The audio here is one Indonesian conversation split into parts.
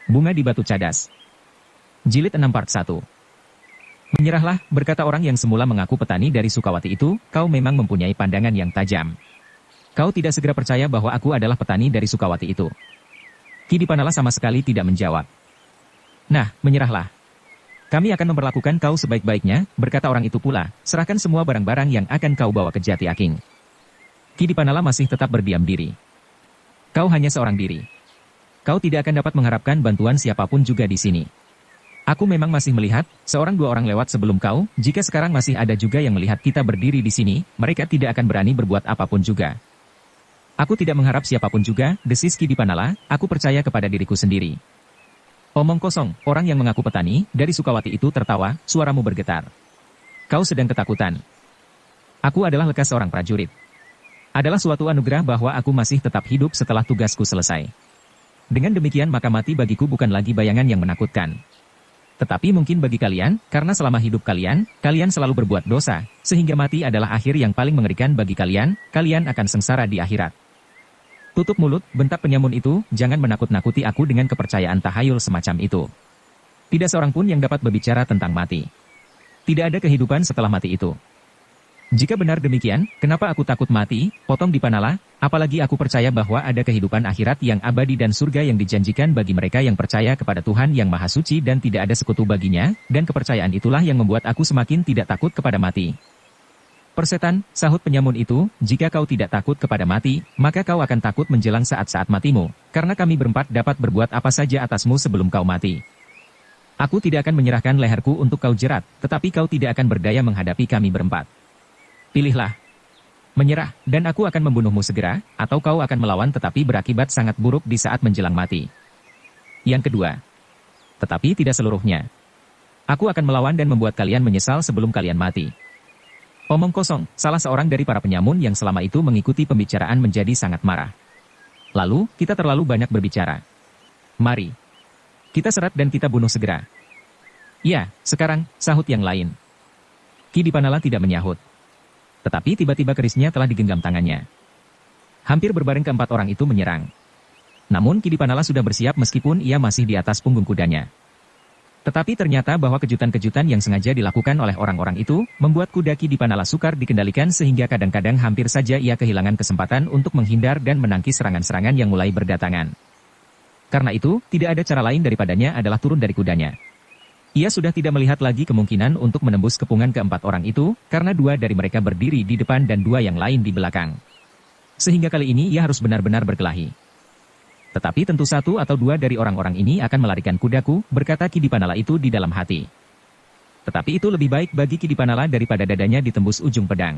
Bunga di Batu Cadas. Jilid 6 Part 1. Menyerahlah, berkata orang yang semula mengaku petani dari Sukawati itu, kau memang mempunyai pandangan yang tajam. Kau tidak segera percaya bahwa aku adalah petani dari Sukawati itu. Ki Dipanala sama sekali tidak menjawab. Nah, menyerahlah. Kami akan memperlakukan kau sebaik-baiknya, berkata orang itu pula, serahkan semua barang-barang yang akan kau bawa ke Jati Aking. Ki Dipanala masih tetap berdiam diri. Kau hanya seorang diri. Kau tidak akan dapat mengharapkan bantuan siapapun juga di sini. Aku memang masih melihat, seorang dua orang lewat sebelum kau, jika sekarang masih ada juga yang melihat kita berdiri di sini, mereka tidak akan berani berbuat apapun juga. Aku tidak mengharap siapapun juga, desis Ki Dipanala, aku percaya kepada diriku sendiri. Omong kosong, orang yang mengaku petani, dari Sukawati itu tertawa, suaramu bergetar. Kau sedang ketakutan. Aku adalah lekas seorang prajurit. Adalah suatu anugerah bahwa aku masih tetap hidup setelah tugasku selesai. Dengan demikian maka mati bagiku bukan lagi bayangan yang menakutkan. Tetapi mungkin bagi kalian, karena selama hidup kalian, kalian selalu berbuat dosa, sehingga mati adalah akhir yang paling mengerikan bagi kalian, kalian akan sengsara di akhirat. Tutup mulut, bentak penyamun itu, jangan menakut-nakuti aku dengan kepercayaan tahayul semacam itu. Tidak seorang pun yang dapat berbicara tentang mati. Tidak ada kehidupan setelah mati itu. Jika benar demikian, kenapa aku takut mati, potong Dipanala, apalagi aku percaya bahwa ada kehidupan akhirat yang abadi dan surga yang dijanjikan bagi mereka yang percaya kepada Tuhan yang Maha Suci dan tidak ada sekutu baginya, dan kepercayaan itulah yang membuat aku semakin tidak takut kepada mati. Persetan, sahut penyamun itu, jika kau tidak takut kepada mati, maka kau akan takut menjelang saat-saat matimu, karena kami berempat dapat berbuat apa saja atasmu sebelum kau mati. Aku tidak akan menyerahkan leherku untuk kau jerat, tetapi kau tidak akan berdaya menghadapi kami berempat. Pilihlah. Menyerah, dan aku akan membunuhmu segera, atau kau akan melawan tetapi berakibat sangat buruk di saat menjelang mati. Yang kedua. Tetapi tidak seluruhnya. Aku akan melawan dan membuat kalian menyesal sebelum kalian mati. Omong kosong, salah seorang dari para penyamun yang selama itu mengikuti pembicaraan menjadi sangat marah. Lalu, kita terlalu banyak berbicara. Mari. Kita serat dan kita bunuh segera. Ya, sekarang, sahut yang lain. Ki Dipanala tidak menyahut. Tetapi tiba-tiba kerisnya telah digenggam tangannya. Hampir berbareng keempat orang itu menyerang. Namun Ki Dipanala sudah bersiap meskipun ia masih di atas punggung kudanya. Tetapi ternyata bahwa kejutan-kejutan yang sengaja dilakukan oleh orang-orang itu, membuat kuda Ki Dipanala sukar dikendalikan sehingga kadang-kadang hampir saja ia kehilangan kesempatan untuk menghindar dan menangkis serangan-serangan yang mulai berdatangan. Karena itu, tidak ada cara lain daripadanya adalah turun dari kudanya. Ia sudah tidak melihat lagi kemungkinan untuk menembus kepungan keempat orang itu, karena dua dari mereka berdiri di depan dan dua yang lain di belakang. Sehingga kali ini ia harus benar-benar berkelahi. Tetapi tentu satu atau dua dari orang-orang ini akan melarikan kudaku, berkata Ki Dipanala itu di dalam hati. Tetapi itu lebih baik bagi Ki Dipanala daripada dadanya ditembus ujung pedang.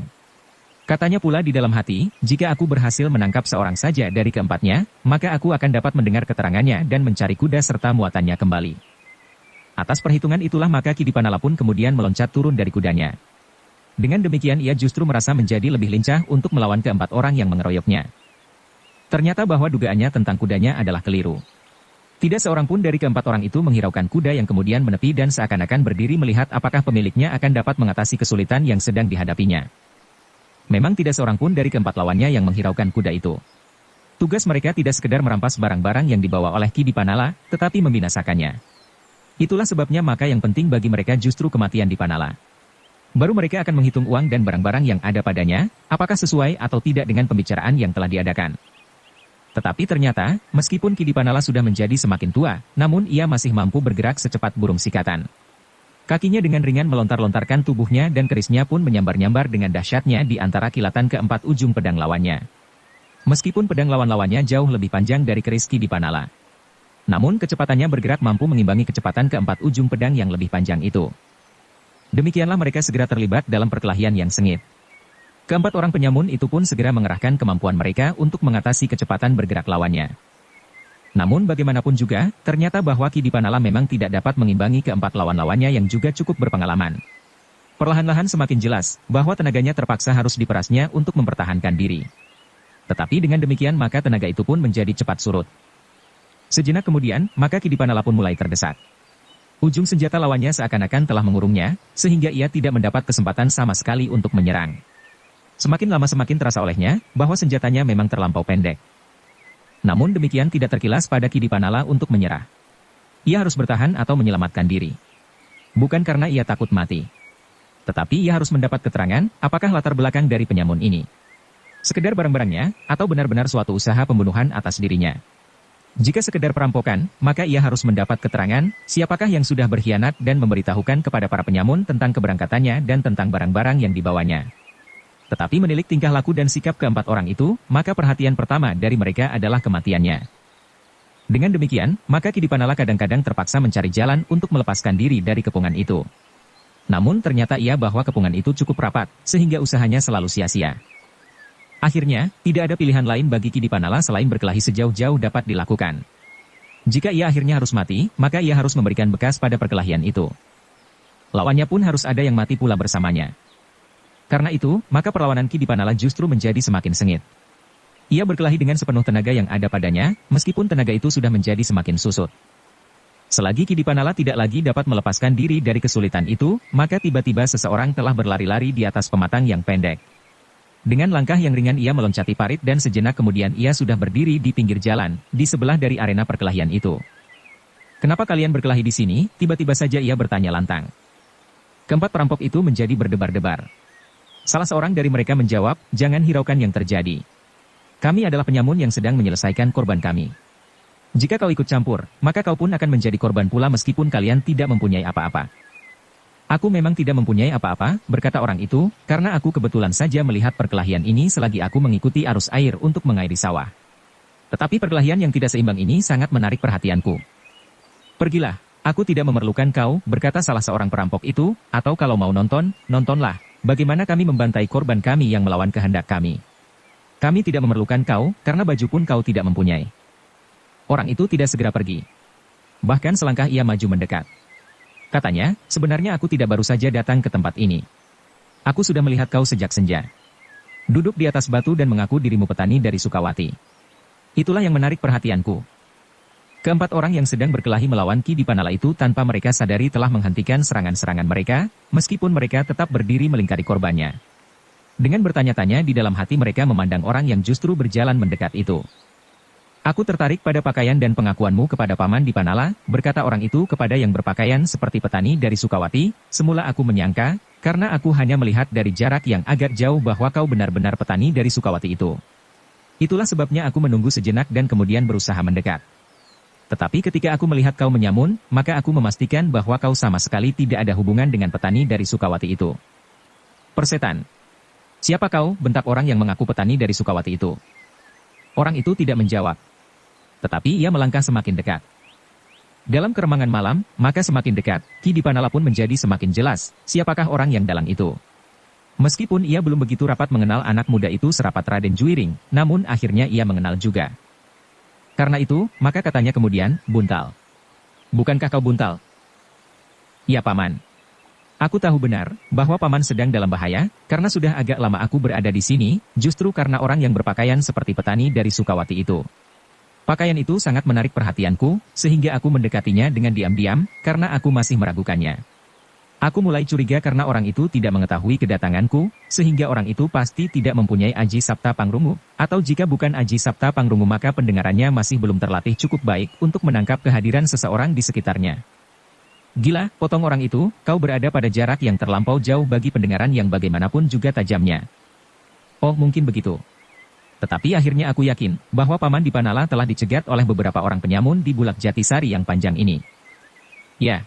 Katanya pula di dalam hati, jika aku berhasil menangkap seorang saja dari keempatnya, maka aku akan dapat mendengar keterangannya dan mencari kuda serta muatannya kembali. Atas perhitungan itulah maka Ki Dipanala pun kemudian meloncat turun dari kudanya. Dengan demikian ia justru merasa menjadi lebih lincah untuk melawan keempat orang yang mengeroyoknya. Ternyata bahwa dugaannya tentang kudanya adalah keliru. Tidak seorang pun dari keempat orang itu menghiraukan kuda yang kemudian menepi dan seakan-akan berdiri melihat apakah pemiliknya akan dapat mengatasi kesulitan yang sedang dihadapinya. Memang tidak seorang pun dari keempat lawannya yang menghiraukan kuda itu. Tugas mereka tidak sekedar merampas barang-barang yang dibawa oleh Ki Dipanala, tetapi membinasakannya. Itulah sebabnya maka yang penting bagi mereka justru kematian Dipanala. Baru mereka akan menghitung uang dan barang-barang yang ada padanya, apakah sesuai atau tidak dengan pembicaraan yang telah diadakan. Tetapi ternyata, meskipun Ki Dipanala sudah menjadi semakin tua, namun ia masih mampu bergerak secepat burung sikatan. Kakinya dengan ringan melontar-lontarkan tubuhnya dan kerisnya pun menyambar-nyambar dengan dahsyatnya di antara kilatan keempat ujung pedang lawannya. Meskipun pedang lawan-lawannya jauh lebih panjang dari keris Ki Dipanala. Namun kecepatannya bergerak mampu mengimbangi kecepatan keempat ujung pedang yang lebih panjang itu. Demikianlah mereka segera terlibat dalam perkelahian yang sengit. Keempat orang penyamun itu pun segera mengerahkan kemampuan mereka untuk mengatasi kecepatan bergerak lawannya. Namun bagaimanapun juga, ternyata bahwa Ki Dipanala memang tidak dapat mengimbangi keempat lawan-lawannya yang juga cukup berpengalaman. Perlahan-lahan semakin jelas, bahwa tenaganya terpaksa harus diperasnya untuk mempertahankan diri. Tetapi dengan demikian maka tenaga itu pun menjadi cepat surut. Sejenak kemudian, maka Ki Dipanala pun mulai terdesak. Ujung senjata lawannya seakan-akan telah mengurungnya, sehingga ia tidak mendapat kesempatan sama sekali untuk menyerang. Semakin lama semakin terasa olehnya, bahwa senjatanya memang terlampau pendek. Namun demikian tidak terkilas pada Ki Dipanala untuk menyerah. Ia harus bertahan atau menyelamatkan diri. Bukan karena ia takut mati. Tetapi ia harus mendapat keterangan, apakah latar belakang dari penyamun ini sekedar barang-barangnya, atau benar-benar suatu usaha pembunuhan atas dirinya. Jika sekedar perampokan, maka ia harus mendapat keterangan, siapakah yang sudah berkhianat dan memberitahukan kepada para penyamun tentang keberangkatannya dan tentang barang-barang yang dibawanya. Tetapi menilik tingkah laku dan sikap keempat orang itu, maka perhatian pertama dari mereka adalah kematiannya. Dengan demikian, maka Kidipanala kadang-kadang terpaksa mencari jalan untuk melepaskan diri dari kepungan itu. Namun ternyata ia bahwa kepungan itu cukup rapat, sehingga usahanya selalu sia-sia. Akhirnya, tidak ada pilihan lain bagi Kidipanala selain berkelahi sejauh-jauh dapat dilakukan. Jika ia akhirnya harus mati, maka ia harus memberikan bekas pada perkelahian itu. Lawannya pun harus ada yang mati pula bersamanya. Karena itu, maka perlawanan Kidipanala justru menjadi semakin sengit. Ia berkelahi dengan sepenuh tenaga yang ada padanya, meskipun tenaga itu sudah menjadi semakin susut. Selagi Kidipanala tidak lagi dapat melepaskan diri dari kesulitan itu, maka tiba-tiba seseorang telah berlari-lari di atas pematang yang pendek. Dengan langkah yang ringan ia meloncati parit dan sejenak kemudian ia sudah berdiri di pinggir jalan, di sebelah dari arena perkelahian itu. "Kenapa kalian berkelahi di sini?" tiba-tiba saja ia bertanya lantang. Keempat perampok itu menjadi berdebar-debar. Salah seorang dari mereka menjawab, "Jangan hiraukan yang terjadi. Kami adalah penyamun yang sedang menyelesaikan korban kami. Jika kau ikut campur, maka kau pun akan menjadi korban pula meskipun kalian tidak mempunyai apa-apa." "Aku memang tidak mempunyai apa-apa," berkata orang itu, "karena aku kebetulan saja melihat perkelahian ini selagi aku mengikuti arus air untuk mengairi sawah. Tetapi perkelahian yang tidak seimbang ini sangat menarik perhatianku." "Pergilah, aku tidak memerlukan kau," berkata salah seorang perampok itu, "atau kalau mau nonton, nontonlah, bagaimana kami membantai korban kami yang melawan kehendak kami. Kami tidak memerlukan kau, karena baju pun kau tidak mempunyai." Orang itu tidak segera pergi. Bahkan selangkah ia maju mendekat. Katanya, "Sebenarnya aku tidak baru saja datang ke tempat ini. Aku sudah melihat kau sejak senja. Duduk di atas batu dan mengaku dirimu petani dari Sukawati. Itulah yang menarik perhatianku." Keempat orang yang sedang berkelahi melawan Kidipanala itu tanpa mereka sadari telah menghentikan serangan-serangan mereka, meskipun mereka tetap berdiri melingkari korbannya. Dengan bertanya-tanya di dalam hati mereka memandang orang yang justru berjalan mendekat itu. "Aku tertarik pada pakaian dan pengakuanmu kepada Paman Dipanala," berkata orang itu kepada yang berpakaian seperti petani dari Sukawati. "Semula aku menyangka, karena aku hanya melihat dari jarak yang agak jauh bahwa kau benar-benar petani dari Sukawati itu. Itulah sebabnya aku menunggu sejenak dan kemudian berusaha mendekat. Tetapi ketika aku melihat kau menyamun, maka aku memastikan bahwa kau sama sekali tidak ada hubungan dengan petani dari Sukawati itu." "Persetan! Siapa kau?" bentak orang yang mengaku petani dari Sukawati itu. Orang itu tidak menjawab. Tetapi ia melangkah semakin dekat. Dalam keremangan malam, maka semakin dekat, Kidipanala pun menjadi semakin jelas, siapakah orang yang dalang itu. Meskipun ia belum begitu rapat mengenal anak muda itu serapat Raden Juiring, namun akhirnya ia mengenal juga. Karena itu, maka katanya kemudian, "Buntal. Bukankah kau Buntal?" "Ya Paman. Aku tahu benar, bahwa Paman sedang dalam bahaya, karena sudah agak lama aku berada di sini, justru karena orang yang berpakaian seperti petani dari Sukawati itu. Pakaian itu sangat menarik perhatianku, sehingga aku mendekatinya dengan diam-diam, karena aku masih meragukannya. Aku mulai curiga karena orang itu tidak mengetahui kedatanganku, sehingga orang itu pasti tidak mempunyai Aji Sapta Pangrungu, atau jika bukan Aji Sapta Pangrungu maka pendengarannya masih belum terlatih cukup baik untuk menangkap kehadiran seseorang di sekitarnya. Gila, potong orang itu, kau berada pada jarak yang terlampau jauh bagi pendengaran yang bagaimanapun juga tajamnya." "Oh, mungkin begitu. Tetapi akhirnya aku yakin, bahwa Paman Dipanala telah dicegat oleh beberapa orang penyamun di Bulak Jatisari yang panjang ini." "Ya.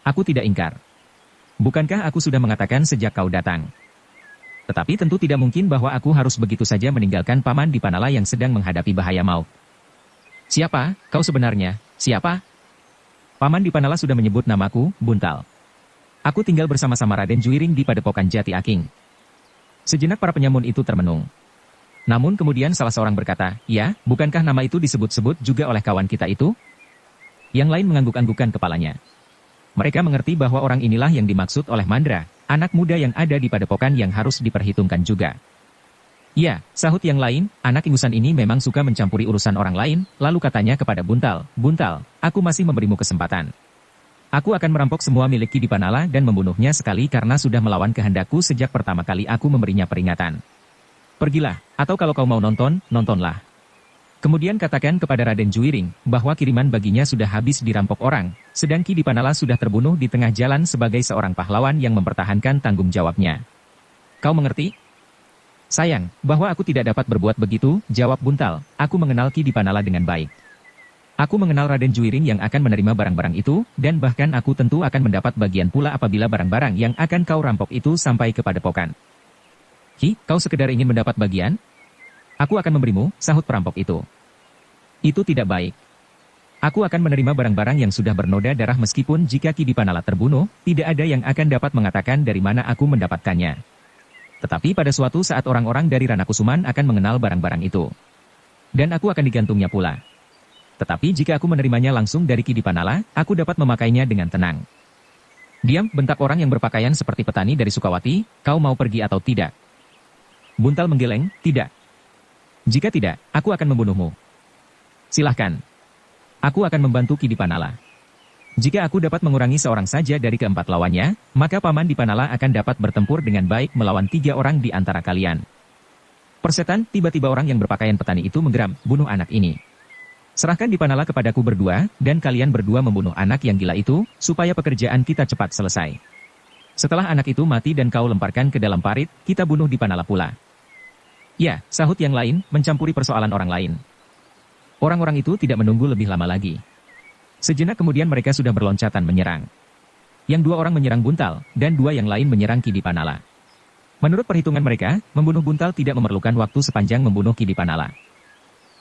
Aku tidak ingkar. Bukankah aku sudah mengatakan sejak kau datang? Tetapi tentu tidak mungkin bahwa aku harus begitu saja meninggalkan Paman Dipanala yang sedang menghadapi bahaya maut." "Siapa, kau sebenarnya, siapa?" "Paman Dipanala sudah menyebut namaku, Buntal. Aku tinggal bersama-sama Raden Juiring di Padepokan Jati Aking." Sejenak para penyamun itu termenung. Namun kemudian salah seorang berkata, "Ya, bukankah nama itu disebut-sebut juga oleh kawan kita itu?" Yang lain mengangguk-anggukan kepalanya. Mereka mengerti bahwa orang inilah yang dimaksud oleh Mandra, anak muda yang ada di Padepokan yang harus diperhitungkan juga. "Ya," sahut yang lain, "anak ingusan ini memang suka mencampuri urusan orang lain," lalu katanya kepada Buntal, "Buntal, aku masih memberimu kesempatan. Aku akan merampok semua milik Kidipanala dan membunuhnya sekali karena sudah melawan kehendakku sejak pertama kali aku memberinya peringatan. Pergilah, atau kalau kau mau nonton, nontonlah." Kemudian katakan kepada Raden Juwiring, bahwa kiriman baginya sudah habis dirampok orang, sedang Ki Dipanala sudah terbunuh di tengah jalan sebagai seorang pahlawan yang mempertahankan tanggung jawabnya. Kau mengerti? Sayang, bahwa aku tidak dapat berbuat begitu, jawab Buntal, aku mengenal Ki Dipanala dengan baik. Aku mengenal Raden Juwiring yang akan menerima barang-barang itu, dan bahkan aku tentu akan mendapat bagian pula apabila barang-barang yang akan kau rampok itu sampai ke padepokan. Ki, kau sekedar ingin mendapat bagian? Aku akan memberimu, sahut perampok itu. Itu tidak baik. Aku akan menerima barang-barang yang sudah bernoda darah meskipun jika Ki Dipanala terbunuh, tidak ada yang akan dapat mengatakan dari mana aku mendapatkannya. Tetapi pada suatu saat orang-orang dari Ranakusuman akan mengenal barang-barang itu. Dan aku akan digantungnya pula. Tetapi jika aku menerimanya langsung dari Ki Dipanala, aku dapat memakainya dengan tenang. Diam, bentak orang yang berpakaian seperti petani dari Sukawati, kau mau pergi atau tidak? Buntal menggeleng, tidak. Jika tidak, aku akan membunuhmu. Silahkan. Aku akan membantu Ki Dipanala. Jika aku dapat mengurangi seorang saja dari keempat lawannya, maka Paman Dipanala akan dapat bertempur dengan baik melawan 3 orang di antara kalian. Persetan, tiba-tiba orang yang berpakaian petani itu menggeram, bunuh anak ini. Serahkan Dipanala kepadaku berdua, dan kalian berdua membunuh anak yang gila itu, supaya pekerjaan kita cepat selesai. Setelah anak itu mati dan kau lemparkan ke dalam parit, kita bunuh Dipanala pula. Ya, sahut yang lain, mencampuri persoalan orang lain. Orang-orang itu tidak menunggu lebih lama lagi. Sejenak kemudian mereka sudah berloncatan menyerang. Yang 2 orang menyerang Buntal, dan 2 yang lain menyerang Ki Dipanala. Menurut perhitungan mereka, membunuh Buntal tidak memerlukan waktu sepanjang membunuh Ki Dipanala.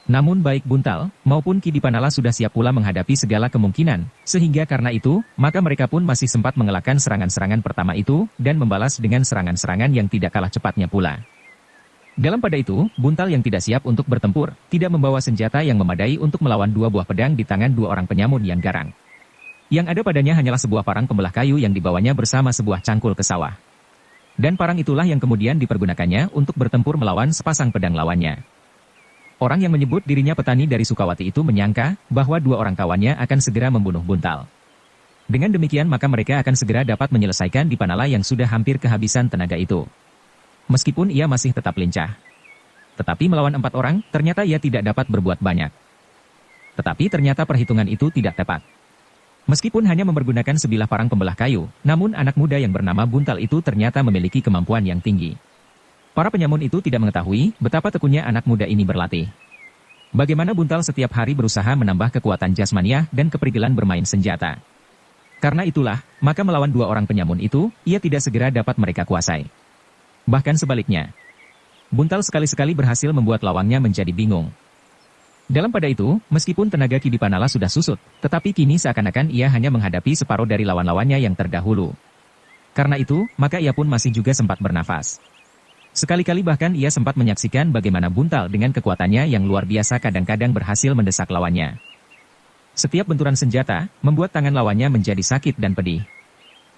Namun baik Buntal, maupun Ki Dipanala sudah siap pula menghadapi segala kemungkinan, sehingga karena itu, maka mereka pun masih sempat mengelakkan serangan-serangan pertama itu, dan membalas dengan serangan-serangan yang tidak kalah cepatnya pula. Dalam pada itu, Buntal yang tidak siap untuk bertempur, tidak membawa senjata yang memadai untuk melawan 2 buah pedang di tangan 2 orang penyamun yang garang. Yang ada padanya hanyalah sebuah parang pembelah kayu yang dibawanya bersama sebuah cangkul ke sawah. Dan parang itulah yang kemudian dipergunakannya untuk bertempur melawan sepasang pedang lawannya. Orang yang menyebut dirinya petani dari Sukawati itu menyangka bahwa 2 orang kawannya akan segera membunuh Buntal. Dengan demikian maka mereka akan segera dapat menyelesaikan Dipanala yang sudah hampir kehabisan tenaga itu. Meskipun ia masih tetap lincah. Tetapi melawan 4 orang, ternyata ia tidak dapat berbuat banyak. Tetapi ternyata perhitungan itu tidak tepat. Meskipun hanya mempergunakan sebilah parang pembelah kayu, namun anak muda yang bernama Buntal itu ternyata memiliki kemampuan yang tinggi. Para penyamun itu tidak mengetahui betapa tekunnya anak muda ini berlatih. Bagaimana Buntal setiap hari berusaha menambah kekuatan jasmaniah dan keprigilan bermain senjata. Karena itulah, maka melawan 2 orang penyamun itu, ia tidak segera dapat mereka kuasai. Bahkan sebaliknya, Buntal sekali-sekali berhasil membuat lawannya menjadi bingung. Dalam pada itu, meskipun tenaga Ki Dipanala sudah susut, tetapi kini seakan-akan ia hanya menghadapi separuh dari lawan-lawannya yang terdahulu. Karena itu, maka ia pun masih juga sempat bernafas. Sekali-kali bahkan ia sempat menyaksikan bagaimana Buntal dengan kekuatannya yang luar biasa kadang-kadang berhasil mendesak lawannya. Setiap benturan senjata, membuat tangan lawannya menjadi sakit dan pedih.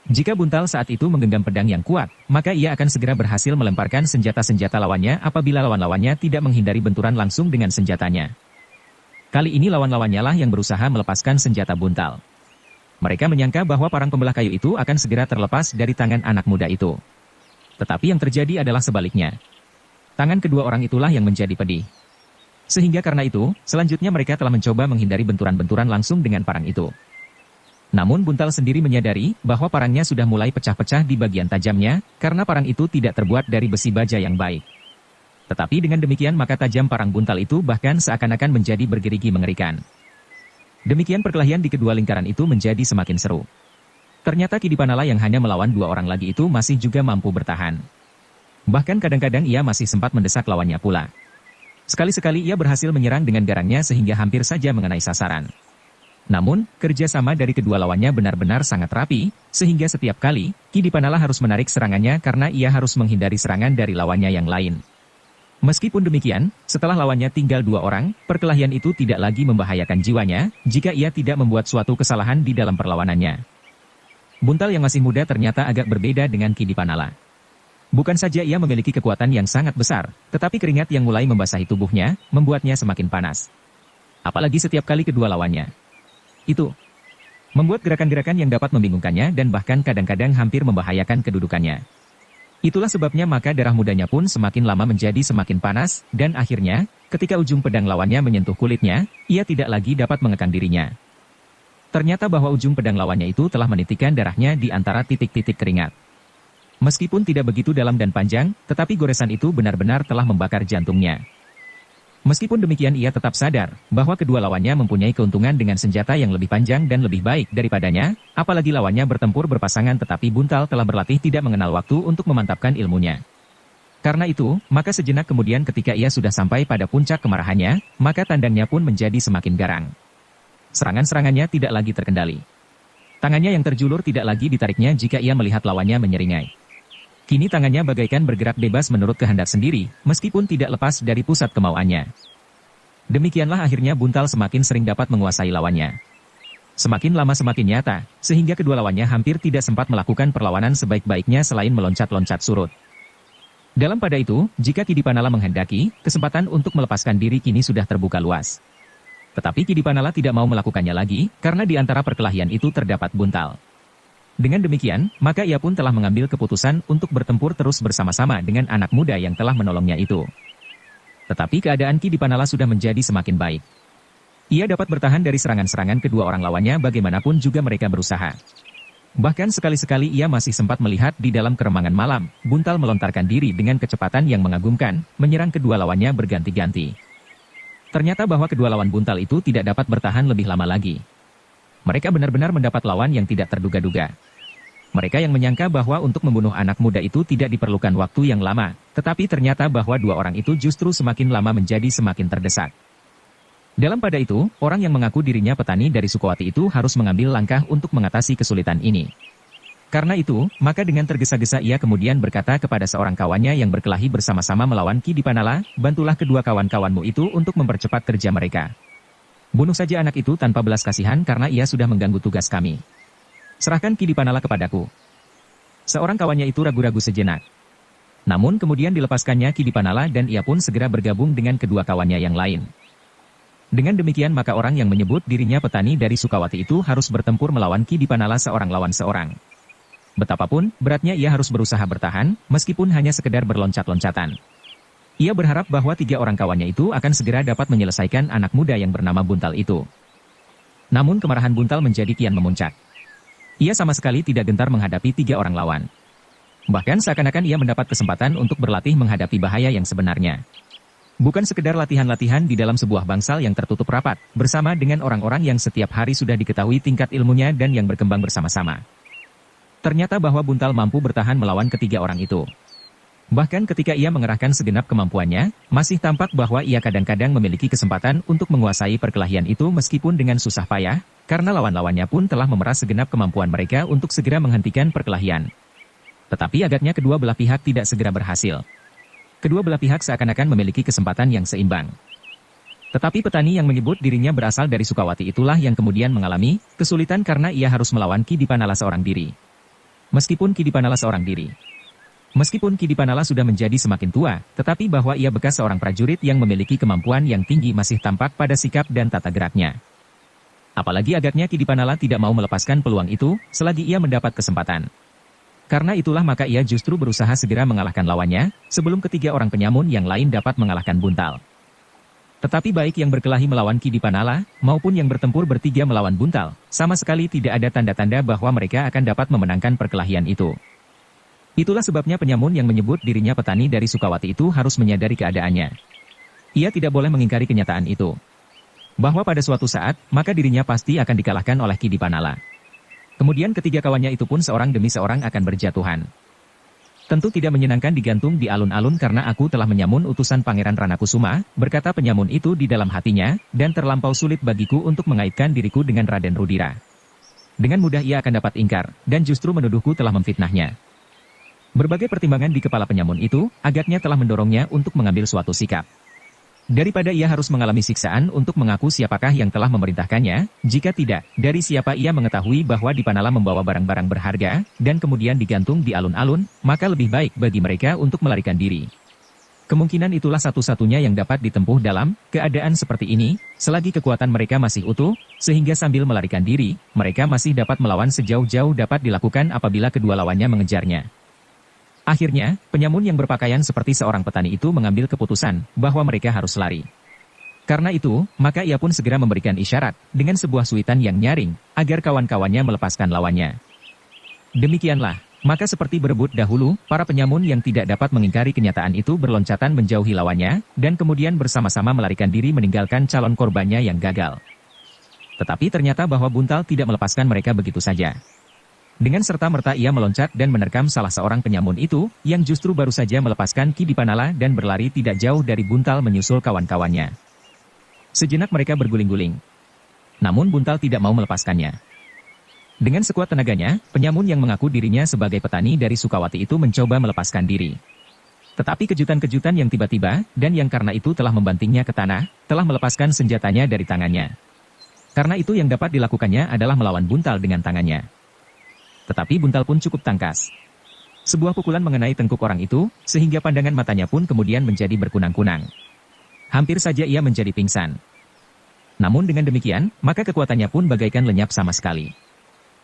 Jika Buntal saat itu menggenggam pedang yang kuat, maka ia akan segera berhasil melemparkan senjata-senjata lawannya apabila lawan-lawannya tidak menghindari benturan langsung dengan senjatanya. Kali ini lawan-lawannya lah yang berusaha melepaskan senjata Buntal. Mereka menyangka bahwa parang pembelah kayu itu akan segera terlepas dari tangan anak muda itu. Tetapi yang terjadi adalah sebaliknya. Tangan kedua orang itulah yang menjadi pedih. Sehingga karena itu, selanjutnya mereka telah mencoba menghindari benturan-benturan langsung dengan parang itu. Namun Buntal sendiri menyadari bahwa parangnya sudah mulai pecah-pecah di bagian tajamnya, karena parang itu tidak terbuat dari besi baja yang baik. Tetapi dengan demikian maka tajam parang Buntal itu bahkan seakan-akan menjadi bergerigi mengerikan. Demikian perkelahian di kedua lingkaran itu menjadi semakin seru. Ternyata Ki Dipanala yang hanya melawan 2 orang lagi itu masih juga mampu bertahan. Bahkan kadang-kadang ia masih sempat mendesak lawannya pula. Sekali-sekali ia berhasil menyerang dengan garangnya sehingga hampir saja mengenai sasaran. Namun, kerjasama dari kedua lawannya benar-benar sangat rapi, sehingga setiap kali, Ki Dipanala harus menarik serangannya karena ia harus menghindari serangan dari lawannya yang lain. Meskipun demikian, setelah lawannya tinggal 2 orang, perkelahian itu tidak lagi membahayakan jiwanya, jika ia tidak membuat suatu kesalahan di dalam perlawanannya. Buntal yang masih muda ternyata agak berbeda dengan Ki Dipanala. Bukan saja ia memiliki kekuatan yang sangat besar, tetapi keringat yang mulai membasahi tubuhnya, membuatnya semakin panas. Apalagi setiap kali kedua lawannya. Itu membuat gerakan-gerakan yang dapat membingungkannya dan bahkan kadang-kadang hampir membahayakan kedudukannya. Itulah sebabnya maka darah mudanya pun semakin lama menjadi semakin panas, dan akhirnya, ketika ujung pedang lawannya menyentuh kulitnya, ia tidak lagi dapat mengekang dirinya. Ternyata bahwa ujung pedang lawannya itu telah menitikkan darahnya di antara titik-titik keringat. Meskipun tidak begitu dalam dan panjang, tetapi goresan itu benar-benar telah membakar jantungnya. Meskipun demikian ia tetap sadar, bahwa kedua lawannya mempunyai keuntungan dengan senjata yang lebih panjang dan lebih baik daripadanya, apalagi lawannya bertempur berpasangan tetapi Buntal telah berlatih tidak mengenal waktu untuk memantapkan ilmunya. Karena itu, maka sejenak kemudian ketika ia sudah sampai pada puncak kemarahannya, maka tandangnya pun menjadi semakin garang. Serangan-serangannya tidak lagi terkendali. Tangannya yang terjulur tidak lagi ditariknya jika ia melihat lawannya menyeringai. Kini tangannya bagaikan bergerak bebas menurut kehendak sendiri, meskipun tidak lepas dari pusat kemauannya. Demikianlah akhirnya Buntal semakin sering dapat menguasai lawannya. Semakin lama semakin nyata, sehingga kedua lawannya hampir tidak sempat melakukan perlawanan sebaik-baiknya selain meloncat-loncat surut. Dalam pada itu, jika Kidipanala menghendaki, kesempatan untuk melepaskan diri kini sudah terbuka luas. Tetapi Kidipanala tidak mau melakukannya lagi, karena di antara perkelahian itu terdapat Buntal. Dengan demikian, maka ia pun telah mengambil keputusan untuk bertempur terus bersama-sama dengan anak muda yang telah menolongnya itu. Tetapi keadaan Kidipanala sudah menjadi semakin baik. Ia dapat bertahan dari serangan-serangan kedua orang lawannya bagaimanapun juga mereka berusaha. Bahkan sekali-sekali ia masih sempat melihat di dalam keremangan malam, Buntal melontarkan diri dengan kecepatan yang mengagumkan, menyerang kedua lawannya berganti-ganti. Ternyata bahwa kedua lawan Buntal itu tidak dapat bertahan lebih lama lagi. Mereka benar-benar mendapat lawan yang tidak terduga-duga. Mereka yang menyangka bahwa untuk membunuh anak muda itu tidak diperlukan waktu yang lama, tetapi ternyata bahwa dua orang itu justru semakin lama menjadi semakin terdesak. Dalam pada itu, orang yang mengaku dirinya petani dari Sukawati itu harus mengambil langkah untuk mengatasi kesulitan ini. Karena itu, maka dengan tergesa-gesa ia kemudian berkata kepada seorang kawannya yang berkelahi bersama-sama melawan Kidipanala, bantulah kedua kawan-kawanmu itu untuk mempercepat kerja mereka. Bunuh saja anak itu tanpa belas kasihan karena ia sudah mengganggu tugas kami. Serahkan Kidipanala kepadaku. Seorang kawannya itu ragu-ragu sejenak. Namun kemudian dilepaskannya Kidipanala dan ia pun segera bergabung dengan kedua kawannya yang lain. Dengan demikian maka orang yang menyebut dirinya petani dari Sukawati itu harus bertempur melawan Kidipanala seorang lawan seorang. Betapapun beratnya ia harus berusaha bertahan, meskipun hanya sekedar berloncat-loncatan. Ia berharap bahwa tiga orang kawannya itu akan segera dapat menyelesaikan anak muda yang bernama Buntal itu. Namun kemarahan Buntal menjadi kian memuncak. Ia sama sekali tidak gentar menghadapi tiga orang lawan. Bahkan seakan-akan ia mendapat kesempatan untuk berlatih menghadapi bahaya yang sebenarnya. Bukan sekedar latihan-latihan di dalam sebuah bangsal yang tertutup rapat, bersama dengan orang-orang yang setiap hari sudah diketahui tingkat ilmunya dan yang berkembang bersama-sama. Ternyata bahwa Buntal mampu bertahan melawan ketiga orang itu. Bahkan ketika ia mengerahkan segenap kemampuannya, masih tampak bahwa ia kadang-kadang memiliki kesempatan untuk menguasai perkelahian itu meskipun dengan susah payah, karena lawan-lawannya pun telah memeras segenap kemampuan mereka untuk segera menghentikan perkelahian. Tetapi agaknya kedua belah pihak tidak segera berhasil. Kedua belah pihak seakan-akan memiliki kesempatan yang seimbang. Tetapi petani yang menyebut dirinya berasal dari Sukawati itulah yang kemudian mengalami kesulitan karena ia harus melawan Kidipanala seorang diri. Meskipun Kidipanala sudah menjadi semakin tua, tetapi bahwa ia bekas seorang prajurit yang memiliki kemampuan yang tinggi masih tampak pada sikap dan tata geraknya. Apalagi agaknya Kidipanala tidak mau melepaskan peluang itu, selagi ia mendapat kesempatan. Karena itulah maka ia justru berusaha segera mengalahkan lawannya, sebelum ketiga orang penyamun yang lain dapat mengalahkan Buntal. Tetapi baik yang berkelahi melawan Kidipanala, maupun yang bertempur bertiga melawan Buntal, sama sekali tidak ada tanda-tanda bahwa mereka akan dapat memenangkan perkelahian itu. Itulah sebabnya penyamun yang menyebut dirinya petani dari Sukawati itu harus menyadari keadaannya. Ia tidak boleh mengingkari kenyataan itu. Bahwa pada suatu saat, maka dirinya pasti akan dikalahkan oleh Kidipanala. Kemudian ketiga kawannya itu pun seorang demi seorang akan berjatuhan. Tentu tidak menyenangkan digantung di alun-alun karena aku telah menyamun utusan Pangeran Ranakusuma, berkata penyamun itu di dalam hatinya, dan terlampau sulit bagiku untuk mengaitkan diriku dengan Raden Rudira. Dengan mudah ia akan dapat ingkar, dan justru menuduhku telah memfitnahnya. Berbagai pertimbangan di kepala penyamun itu, agaknya telah mendorongnya untuk mengambil suatu sikap. Daripada ia harus mengalami siksaan untuk mengaku siapakah yang telah memerintahkannya, jika tidak, dari siapa ia mengetahui bahwa Dipanala membawa barang-barang berharga, dan kemudian digantung di alun-alun, maka lebih baik bagi mereka untuk melarikan diri. Kemungkinan itulah satu-satunya yang dapat ditempuh dalam keadaan seperti ini, selagi kekuatan mereka masih utuh, sehingga sambil melarikan diri, mereka masih dapat melawan sejauh-jauh dapat dilakukan apabila kedua lawannya mengejarnya. Akhirnya, penyamun yang berpakaian seperti seorang petani itu mengambil keputusan bahwa mereka harus lari. Karena itu, maka ia pun segera memberikan isyarat dengan sebuah suitan yang nyaring agar kawan-kawannya melepaskan lawannya. Demikianlah, maka seperti berebut dahulu, para penyamun yang tidak dapat mengingkari kenyataan itu berloncatan menjauhi lawannya, dan kemudian bersama-sama melarikan diri meninggalkan calon korbannya yang gagal. Tetapi ternyata bahwa buntal tidak melepaskan mereka begitu saja. Dengan serta-merta ia meloncat dan menerkam salah seorang penyamun itu, yang justru baru saja melepaskan Ki Dipanala dan berlari tidak jauh dari buntal menyusul kawan-kawannya. Sejenak mereka berguling-guling. Namun buntal tidak mau melepaskannya. Dengan sekuat tenaganya, penyamun yang mengaku dirinya sebagai petani dari Sukawati itu mencoba melepaskan diri. Tetapi kejutan-kejutan yang tiba-tiba, dan yang karena itu telah membantingnya ke tanah, telah melepaskan senjatanya dari tangannya. Karena itu yang dapat dilakukannya adalah melawan buntal dengan tangannya. Tetapi buntal pun cukup tangkas. Sebuah pukulan mengenai tengkuk orang itu, sehingga pandangan matanya pun kemudian menjadi berkunang-kunang. Hampir saja ia menjadi pingsan. Namun dengan demikian, maka kekuatannya pun bagaikan lenyap sama sekali.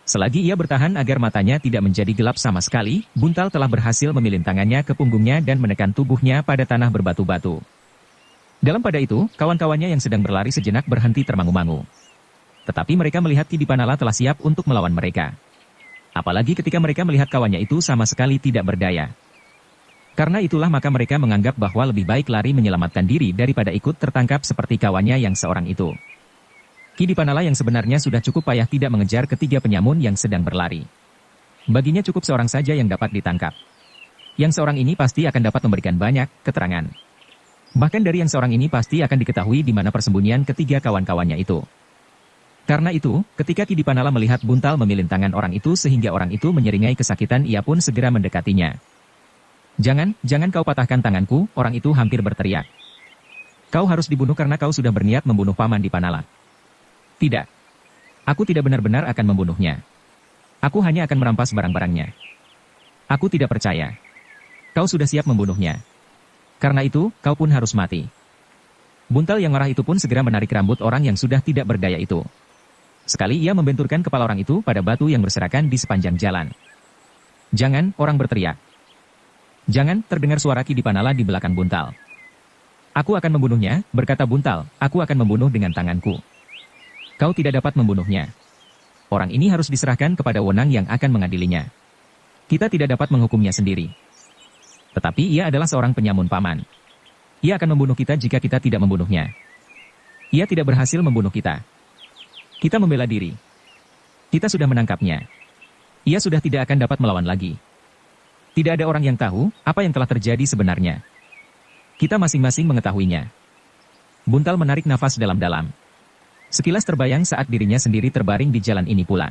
Selagi ia bertahan agar matanya tidak menjadi gelap sama sekali, buntal telah berhasil memilin tangannya ke punggungnya dan menekan tubuhnya pada tanah berbatu-batu. Dalam pada itu, kawan-kawannya yang sedang berlari sejenak berhenti termangu-mangu. Tetapi mereka melihat Ki Dipanala telah siap untuk melawan mereka. Apalagi ketika mereka melihat kawannya itu sama sekali tidak berdaya. Karena itulah maka mereka menganggap bahwa lebih baik lari menyelamatkan diri daripada ikut tertangkap seperti kawannya yang seorang itu. Ki Dipanala yang sebenarnya sudah cukup payah tidak mengejar ketiga penyamun yang sedang berlari. Baginya cukup seorang saja yang dapat ditangkap. Yang seorang ini pasti akan dapat memberikan banyak keterangan. Bahkan dari yang seorang ini pasti akan diketahui di mana persembunyian ketiga kawan-kawannya itu. Karena itu, ketika Ki Dipanala melihat buntal memilin tangan orang itu sehingga orang itu menyeringai kesakitan, ia pun segera mendekatinya. Jangan kau patahkan tanganku, orang itu hampir berteriak. Kau harus dibunuh karena kau sudah berniat membunuh Paman Dipanala. Tidak. Aku tidak benar-benar akan membunuhnya. Aku hanya akan merampas barang-barangnya. Aku tidak percaya. Kau sudah siap membunuhnya. Karena itu, kau pun harus mati. Buntal yang marah itu pun segera menarik rambut orang yang sudah tidak berdaya itu. Sekali ia membenturkan kepala orang itu pada batu yang berserakan di sepanjang jalan. Jangan, orang berteriak. Jangan, terdengar suara Ki Dipanala di belakang buntal. Aku akan membunuhnya, berkata buntal, aku akan membunuh dengan tanganku. Kau tidak dapat membunuhnya. Orang ini harus diserahkan kepada wewenang yang akan mengadilinya. Kita tidak dapat menghukumnya sendiri. Tetapi ia adalah seorang penyamun Paman. Ia akan membunuh kita jika kita tidak membunuhnya. Ia tidak berhasil membunuh kita. Kita membela diri. Kita sudah menangkapnya. Ia sudah tidak akan dapat melawan lagi. Tidak ada orang yang tahu apa yang telah terjadi sebenarnya. Kita masing-masing mengetahuinya. Buntal menarik nafas dalam-dalam. Sekilas terbayang saat dirinya sendiri terbaring di jalan ini pula.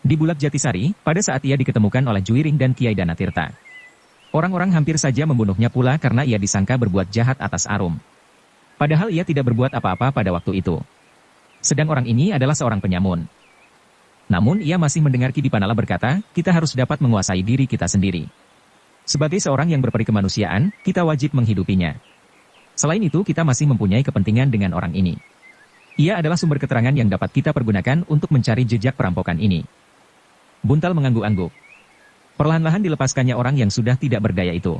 Di Bulak Jatisari, pada saat ia diketemukan oleh Juwiring dan Kiai Danatirta. Orang-orang hampir saja membunuhnya pula karena ia disangka berbuat jahat atas Arum. Padahal ia tidak berbuat apa-apa pada waktu itu. Sedang orang ini adalah seorang penyamun. Namun ia masih mendengar Ki Dipanala berkata, kita harus dapat menguasai diri kita sendiri. Sebagai seorang yang berperi kemanusiaan, kita wajib menghidupinya. Selain itu kita masih mempunyai kepentingan dengan orang ini. Ia adalah sumber keterangan yang dapat kita pergunakan untuk mencari jejak perampokan ini. Buntal mengangguk-angguk. Perlahan-lahan dilepaskannya orang yang sudah tidak berdaya itu.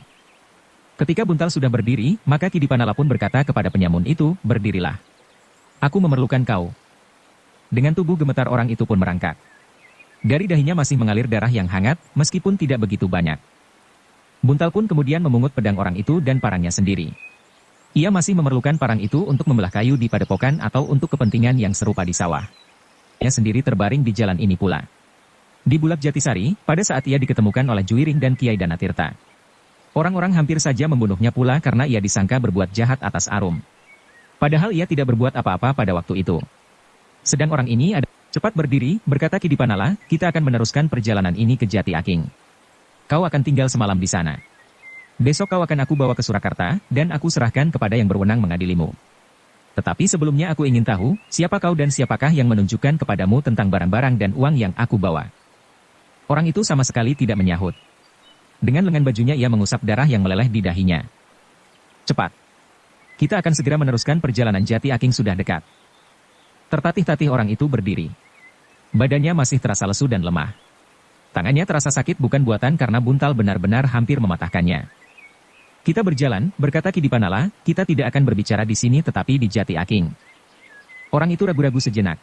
Ketika buntal sudah berdiri, maka Ki Dipanala pun berkata kepada penyamun itu, berdirilah. Aku memerlukan kau. Dengan tubuh gemetar orang itu pun merangkak. Dari dahinya masih mengalir darah yang hangat, meskipun tidak begitu banyak. Buntal pun kemudian memungut pedang orang itu dan parangnya sendiri. Ia masih memerlukan parang itu untuk membelah kayu di padepokan atau untuk kepentingan yang serupa di sawah. Ia sendiri terbaring di jalan ini pula. Di Bulak Jatisari, pada saat ia diketemukan oleh Juwiring dan Kiai Danatirta. Orang-orang hampir saja membunuhnya pula karena ia disangka berbuat jahat atas Arum. Padahal ia tidak berbuat apa-apa pada waktu itu. Sedang orang ini ada cepat berdiri, berkata Ki Dipanala, kita akan meneruskan perjalanan ini ke Jati Aking. Kau akan tinggal semalam di sana. Besok kau akan aku bawa ke Surakarta, dan aku serahkan kepada yang berwenang mengadilimu. Tetapi sebelumnya aku ingin tahu, siapa kau dan siapakah yang menunjukkan kepadamu tentang barang-barang dan uang yang aku bawa. Orang itu sama sekali tidak menyahut. Dengan lengan bajunya ia mengusap darah yang meleleh di dahinya. Cepat. Kita akan segera meneruskan perjalanan, Jati Aking sudah dekat. Tertatih-tatih orang itu berdiri. Badannya masih terasa lesu dan lemah. Tangannya terasa sakit bukan buatan karena buntal benar-benar hampir mematahkannya. Kita berjalan, berkata Ki Dipanala, kita tidak akan berbicara di sini tetapi di Jati Aking. Orang itu ragu-ragu sejenak.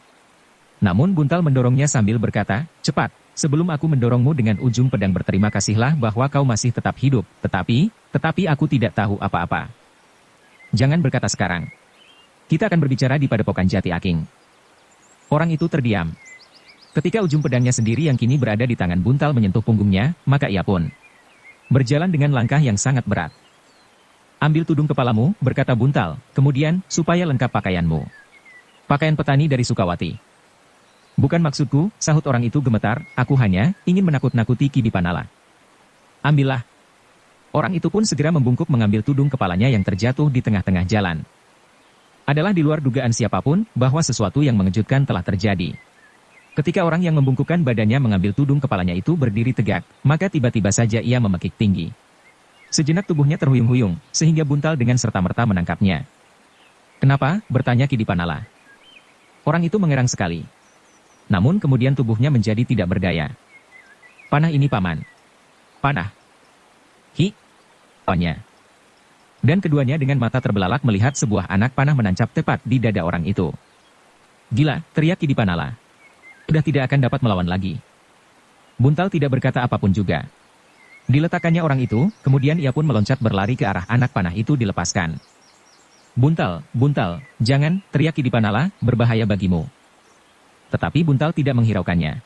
Namun buntal mendorongnya sambil berkata, cepat, sebelum aku mendorongmu dengan ujung pedang berterima kasihlah bahwa kau masih tetap hidup, tetapi aku tidak tahu apa-apa. Jangan berkata sekarang. Kita akan berbicara di padepokan Jati Aking. Orang itu terdiam. Ketika ujung pedangnya sendiri yang kini berada di tangan buntal menyentuh punggungnya, maka ia pun berjalan dengan langkah yang sangat berat. Ambil tudung kepalamu, berkata buntal, kemudian, supaya lengkap pakaianmu. Pakaian petani dari Sukawati. Bukan maksudku, sahut orang itu gemetar, aku hanya ingin menakut-nakuti Ki Dipanala. Ambillah. Orang itu pun segera membungkuk mengambil tudung kepalanya yang terjatuh di tengah-tengah jalan. Adalah di luar dugaan siapapun, bahwa sesuatu yang mengejutkan telah terjadi. Ketika orang yang membungkukkan badannya mengambil tudung kepalanya itu berdiri tegak, maka tiba-tiba saja ia memekik tinggi. Sejenak tubuhnya terhuyung-huyung, sehingga buntal dengan serta-merta menangkapnya. Kenapa? Bertanya Ki Dipanala. Orang itu mengerang sekali. Namun kemudian tubuhnya menjadi tidak berdaya. Panah ini paman. Panah. Nya. Dan keduanya dengan mata terbelalak melihat sebuah anak panah menancap tepat di dada orang itu. Gila, teriak Ki Dipanala. Sudah tidak akan dapat melawan lagi. Buntal tidak berkata apapun juga. Diletakkannya orang itu, kemudian ia pun meloncat berlari ke arah anak panah itu dilepaskan. Buntal, jangan, teriak Ki Dipanala, berbahaya bagimu. Tetapi buntal tidak menghiraukannya.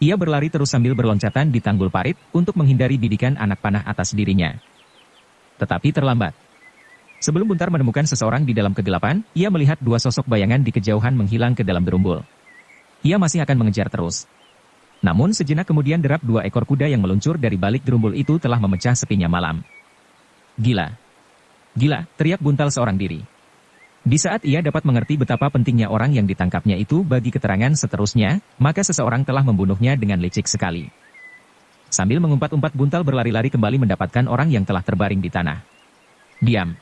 Ia berlari terus sambil berloncatan di tanggul parit, untuk menghindari bidikan anak panah atas dirinya. Tetapi terlambat. Sebelum Buntar menemukan seseorang di dalam kegelapan, ia melihat dua sosok bayangan di kejauhan menghilang ke dalam gerumbul. Ia masih akan mengejar terus. Namun sejenak kemudian derap dua ekor kuda yang meluncur dari balik gerumbul itu telah memecah sepinya malam. Gila, teriak Buntal seorang diri. Di saat ia dapat mengerti betapa pentingnya orang yang ditangkapnya itu bagi keterangan seterusnya, maka seseorang telah membunuhnya dengan licik sekali. Sambil mengumpat-umpat Buntal berlari-lari kembali mendapatkan orang yang telah terbaring di tanah. Diam.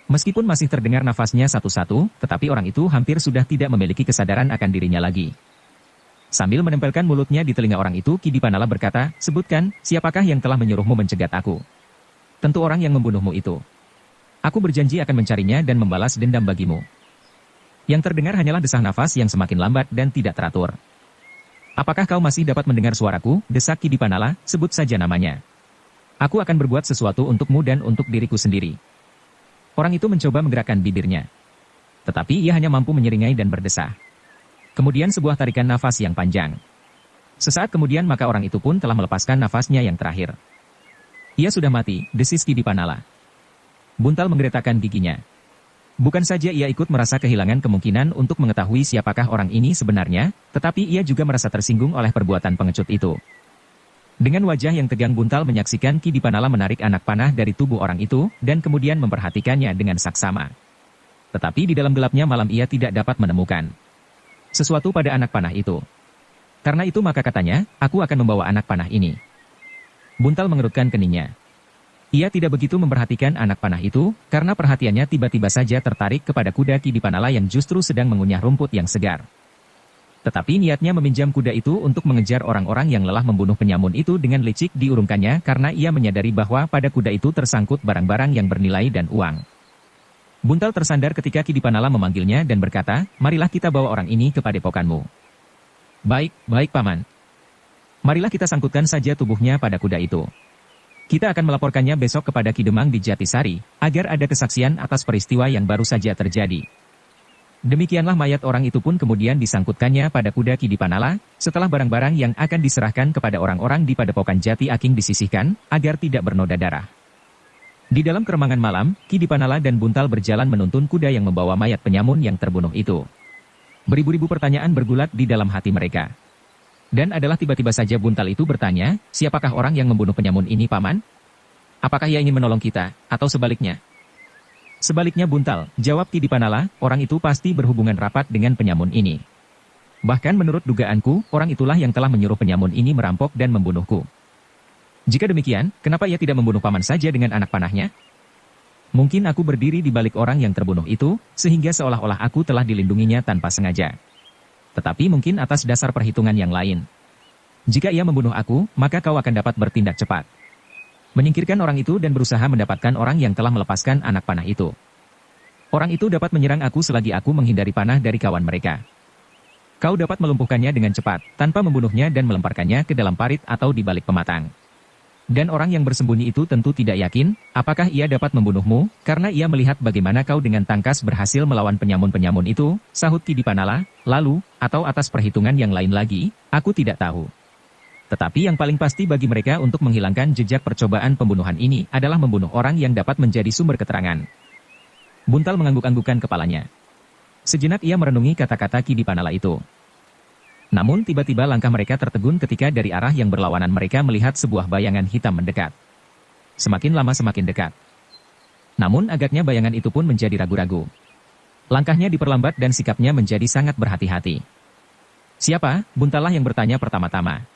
Meskipun masih terdengar nafasnya satu-satu, tetapi orang itu hampir sudah tidak memiliki kesadaran akan dirinya lagi. Sambil menempelkan mulutnya di telinga orang itu, Ki Dipanala berkata, sebutkan, siapakah yang telah menyuruhmu mencegat aku? Tentu orang yang membunuhmu itu. Aku berjanji akan mencarinya dan membalas dendam bagimu. Yang terdengar hanyalah desah nafas yang semakin lambat dan tidak teratur. Apakah kau masih dapat mendengar suaraku? Desak Ki Dipanala, sebut saja namanya. Aku akan berbuat sesuatu untukmu dan untuk diriku sendiri. Orang itu mencoba menggerakkan bibirnya. Tetapi ia hanya mampu menyeringai dan berdesah. Kemudian sebuah tarikan nafas yang panjang. Sesaat kemudian maka orang itu pun telah melepaskan nafasnya yang terakhir. Ia sudah mati, desis Ki Dipanala. Buntal menggeretakkan giginya. Bukan saja ia ikut merasa kehilangan kemungkinan untuk mengetahui siapakah orang ini sebenarnya, tetapi ia juga merasa tersinggung oleh perbuatan pengecut itu. Dengan wajah yang tegang Buntal menyaksikan Ki Dipanala menarik anak panah dari tubuh orang itu, dan kemudian memperhatikannya dengan saksama. Tetapi di dalam gelapnya malam ia tidak dapat menemukan sesuatu pada anak panah itu. Karena itu maka katanya, aku akan membawa anak panah ini. Buntal mengerutkan keningnya. Ia tidak begitu memperhatikan anak panah itu, karena perhatiannya tiba-tiba saja tertarik kepada kuda Ki Dipanala yang justru sedang mengunyah rumput yang segar. Tetapi niatnya meminjam kuda itu untuk mengejar orang-orang yang lelah membunuh penyamun itu dengan licik diurungkannya karena ia menyadari bahwa pada kuda itu tersangkut barang-barang yang bernilai dan uang. Buntal tersandar ketika Ki Dipanala memanggilnya dan berkata, marilah kita bawa orang ini ke padepokanmu. Baik, Paman. Marilah kita sangkutkan saja tubuhnya pada kuda itu. Kita akan melaporkannya besok kepada Ki Demang di Jatisari, agar ada kesaksian atas peristiwa yang baru saja terjadi. Demikianlah mayat orang itu pun kemudian disangkutkannya pada kuda Ki Dipanala, setelah barang-barang yang akan diserahkan kepada orang-orang di padepokan Jati Aking disisihkan, agar tidak bernoda darah. Di dalam keremangan malam, Ki Dipanala dan Buntal berjalan menuntun kuda yang membawa mayat penyamun yang terbunuh itu. Beribu-ribu pertanyaan bergulat di dalam hati mereka. Dan adalah tiba-tiba saja Buntal itu bertanya, siapakah orang yang membunuh penyamun ini, Paman? Apakah ia ingin menolong kita, atau sebaliknya? Sebaliknya Buntal, jawab Ki Dipanala, orang itu pasti berhubungan rapat dengan penyamun ini. Bahkan menurut dugaanku, orang itulah yang telah menyuruh penyamun ini merampok dan membunuhku. Jika demikian, kenapa ia tidak membunuh Paman saja dengan anak panahnya? Mungkin aku berdiri di balik orang yang terbunuh itu, sehingga seolah-olah aku telah dilindunginya tanpa sengaja. Tetapi mungkin atas dasar perhitungan yang lain. Jika ia membunuh aku, maka kau akan dapat bertindak cepat. Menyingkirkan orang itu dan berusaha mendapatkan orang yang telah melepaskan anak panah itu. Orang itu dapat menyerang aku selagi aku menghindari panah dari kawan mereka. Kau dapat melumpuhkannya dengan cepat, tanpa membunuhnya dan melemparkannya ke dalam parit atau di balik pematang. Dan orang yang bersembunyi itu tentu tidak yakin, apakah ia dapat membunuhmu, karena ia melihat bagaimana kau dengan tangkas berhasil melawan penyamun-penyamun itu, sahut Kidipanala, lalu, atau atas perhitungan yang lain lagi, aku tidak tahu. Tetapi yang paling pasti bagi mereka untuk menghilangkan jejak percobaan pembunuhan ini adalah membunuh orang yang dapat menjadi sumber keterangan. Buntal mengangguk-anggukkan kepalanya. Sejenak ia merenungi kata-kata Kidipanala itu. Namun tiba-tiba langkah mereka tertegun ketika dari arah yang berlawanan mereka melihat sebuah bayangan hitam mendekat. Semakin lama semakin dekat. Namun agaknya bayangan itu pun menjadi ragu-ragu. Langkahnya diperlambat dan sikapnya menjadi sangat berhati-hati. Siapa? Buntallah yang bertanya pertama-tama.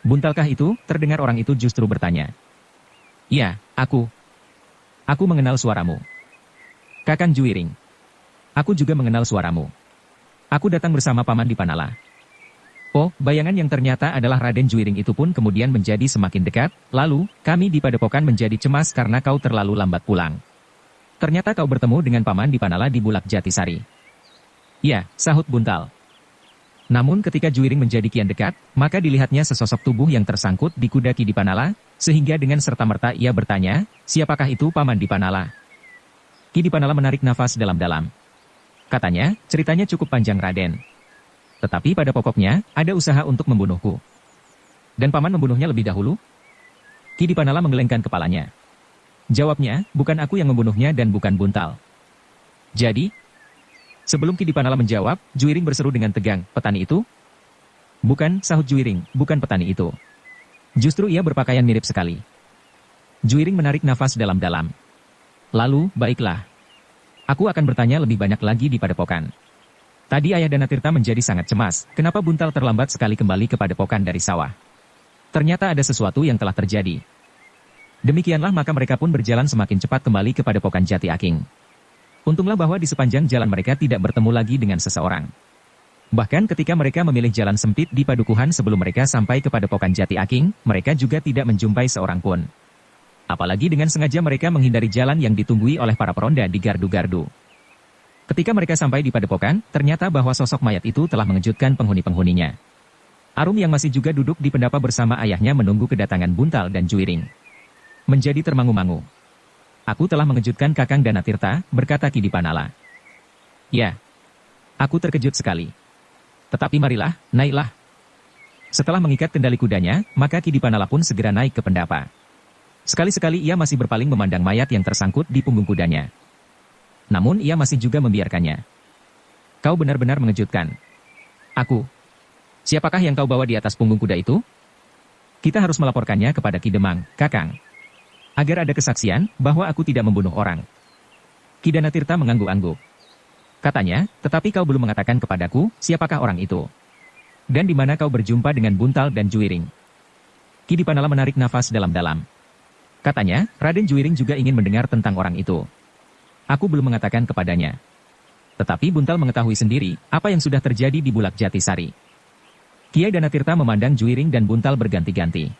Buntalkah itu? Terdengar orang itu justru bertanya. Ya, aku. Aku mengenal suaramu. Kakang Juwiring. Aku juga mengenal suaramu. Aku datang bersama Paman Dipanala. Oh, bayangan yang ternyata adalah Raden Juwiring itu pun kemudian menjadi semakin dekat, lalu, kami di Padepokan menjadi cemas karena kau terlalu lambat pulang. Ternyata kau bertemu dengan Paman Dipanala di Bulak Jatisari. Ya, sahut Buntal. Namun ketika Juwiring menjadi kian dekat, maka dilihatnya sesosok tubuh yang tersangkut di kuda Kidipanala, sehingga dengan serta-merta ia bertanya, siapakah itu Paman Dipanala? Kidipanala menarik nafas dalam-dalam. Katanya, ceritanya cukup panjang Raden. Tetapi pada pokoknya, ada usaha untuk membunuhku. Dan Paman membunuhnya lebih dahulu? Kidipanala menggelengkan kepalanya. Jawabnya, bukan aku yang membunuhnya dan bukan Buntal. Jadi? Sebelum Kidipanala menjawab, Juwiring berseru dengan tegang, petani itu? Bukan, sahut Juwiring, bukan petani itu. Justru ia berpakaian mirip sekali. Juwiring menarik nafas dalam-dalam. Lalu, baiklah. Aku akan bertanya lebih banyak lagi di Padepokan. Tadi Ayah Danatirta menjadi sangat cemas, kenapa Buntal terlambat sekali kembali ke Padepokan dari sawah. Ternyata ada sesuatu yang telah terjadi. Demikianlah maka mereka pun berjalan semakin cepat kembali ke Padepokan Jati Aking. Untunglah bahwa di sepanjang jalan mereka tidak bertemu lagi dengan seseorang. Bahkan ketika mereka memilih jalan sempit di Padukuhan sebelum mereka sampai ke Padepokan Jati Aking, mereka juga tidak menjumpai seorang pun. Apalagi dengan sengaja mereka menghindari jalan yang ditunggui oleh para peronda di gardu-gardu. Ketika mereka sampai di Padepokan, ternyata bahwa sosok mayat itu telah mengejutkan penghuni-penghuninya. Arum yang masih juga duduk di pendapa bersama ayahnya menunggu kedatangan Buntal dan Juwiring. Menjadi termangu-mangu. Aku telah mengejutkan Kakang Danatirta, berkata Kidipanala. Ya. Aku terkejut sekali. Tetapi marilah, naiklah. Setelah mengikat kendali kudanya, maka Kidipanala pun segera naik ke pendapa. Sekali-sekali ia masih berpaling memandang mayat yang tersangkut di punggung kudanya. Namun ia masih juga membiarkannya. Kau benar-benar mengejutkan. Aku. Siapakah yang kau bawa di atas punggung kuda itu? Kita harus melaporkannya kepada Ki Demang, Kakang. Agar ada kesaksian bahwa aku tidak membunuh orang. Ki Danatirta mengangguk-angguk. Katanya, tetapi kau belum mengatakan kepadaku, siapakah orang itu? Dan di mana kau berjumpa dengan Buntal dan Juwiring? Kidipanala menarik nafas dalam-dalam. Katanya, Raden Juwiring juga ingin mendengar tentang orang itu. Aku belum mengatakan kepadanya. Tetapi Buntal mengetahui sendiri apa yang sudah terjadi di Bulak Jatisari. Kiai Danatirta memandang Juwiring dan Buntal berganti-ganti.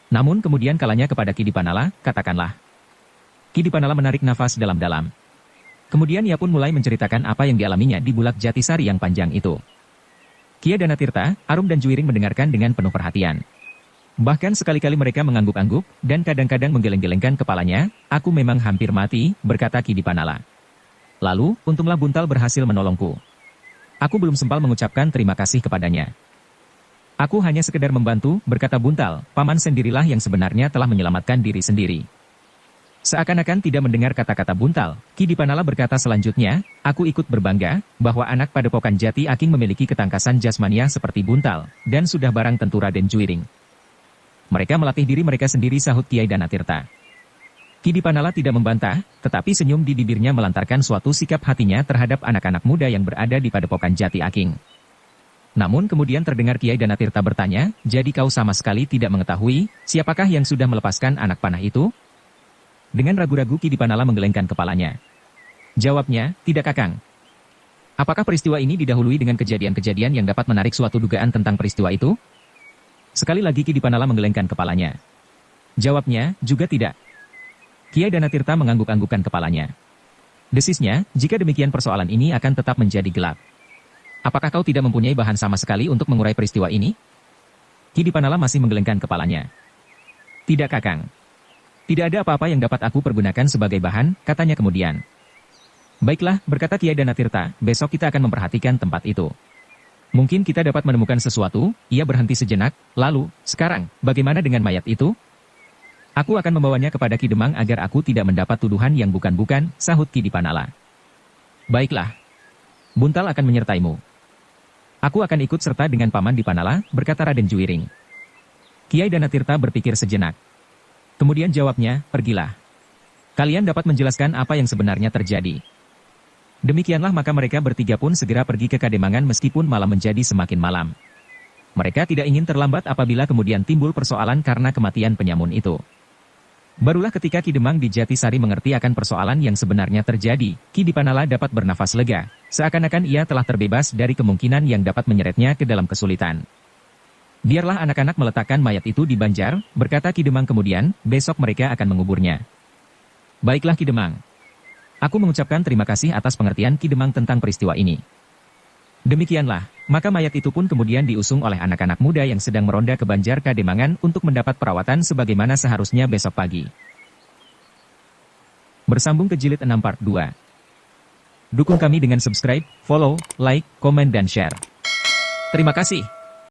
Namun kemudian kalanya kepada Kidipanala, katakanlah. Kidipanala menarik nafas dalam-dalam. Kemudian ia pun mulai menceritakan apa yang dialaminya di Bulak Jatisari yang panjang itu. Kiai Danatirta, Arum dan Juwiring mendengarkan dengan penuh perhatian. Bahkan sekali-kali mereka mengangguk-angguk, dan kadang-kadang menggeleng-gelengkan kepalanya, aku memang hampir mati, berkata Kidipanala. Lalu, untunglah Buntal berhasil menolongku. Aku belum sempat mengucapkan terima kasih kepadanya. Aku hanya sekedar membantu, berkata Buntal, Paman sendirilah yang sebenarnya telah menyelamatkan diri sendiri. Seakan-akan tidak mendengar kata-kata Buntal, Kidipanala berkata selanjutnya, aku ikut berbangga, bahwa anak Padepokan Jati Aking memiliki ketangkasan jasmania seperti Buntal, dan sudah barang tentu Raden Juwiring. Mereka melatih diri mereka sendiri, sahut Kiai Danatirta. Kidipanala tidak membantah, tetapi senyum di bibirnya melantarkan suatu sikap hatinya terhadap anak-anak muda yang berada di Padepokan Jati Aking. Namun kemudian terdengar Kiai Danatirta bertanya, jadi kau sama sekali tidak mengetahui, siapakah yang sudah melepaskan anak panah itu? Dengan ragu-ragu Kidipanala menggelengkan kepalanya. Jawabnya, tidak Kakang. Apakah peristiwa ini didahului dengan kejadian-kejadian yang dapat menarik suatu dugaan tentang peristiwa itu? Sekali lagi Ki Dipanala menggelengkan kepalanya. Jawabnya, juga tidak. Kiai Danatirta mengangguk-anggukkan kepalanya. Desisnya, jika demikian persoalan ini akan tetap menjadi gelap. Apakah kau tidak mempunyai bahan sama sekali untuk mengurai peristiwa ini? Ki Dipanala masih menggelengkan kepalanya. Tidak Kakang. Tidak ada apa-apa yang dapat aku pergunakan sebagai bahan, katanya kemudian. Baiklah, berkata Kiai Danatirta, besok kita akan memperhatikan tempat itu. Mungkin kita dapat menemukan sesuatu. Ia berhenti sejenak, lalu, sekarang, bagaimana dengan mayat itu? Aku akan membawanya kepada Ki Demang agar aku tidak mendapat tuduhan yang bukan-bukan, sahut Ki Dipanala. Baiklah. Buntal akan menyertaimu. Aku akan ikut serta dengan Paman Dipanala, berkata Raden Juwiring. Kiai Danatirta berpikir sejenak. Kemudian jawabnya, pergilah. Kalian dapat menjelaskan apa yang sebenarnya terjadi. Demikianlah maka mereka bertiga pun segera pergi ke Kademangan meskipun malam menjadi semakin malam. Mereka tidak ingin terlambat apabila kemudian timbul persoalan karena kematian penyamun itu. Barulah ketika Ki Demang di Jatisari mengerti akan persoalan yang sebenarnya terjadi, Ki Dipanala dapat bernafas lega, seakan-akan ia telah terbebas dari kemungkinan yang dapat menyeretnya ke dalam kesulitan. Biarlah anak-anak meletakkan mayat itu di Banjar, berkata Ki Demang kemudian, besok mereka akan menguburnya. Baiklah Ki Demang. Aku mengucapkan terima kasih atas pengertian Ki Demang tentang peristiwa ini. Demikianlah, maka mayat itu pun kemudian diusung oleh anak-anak muda yang sedang meronda ke Banjar Kademangan untuk mendapat perawatan sebagaimana seharusnya besok pagi. Bersambung ke Jilid 6 Part 2. Dukung kami dengan subscribe, follow, like, komen dan share. Terima kasih.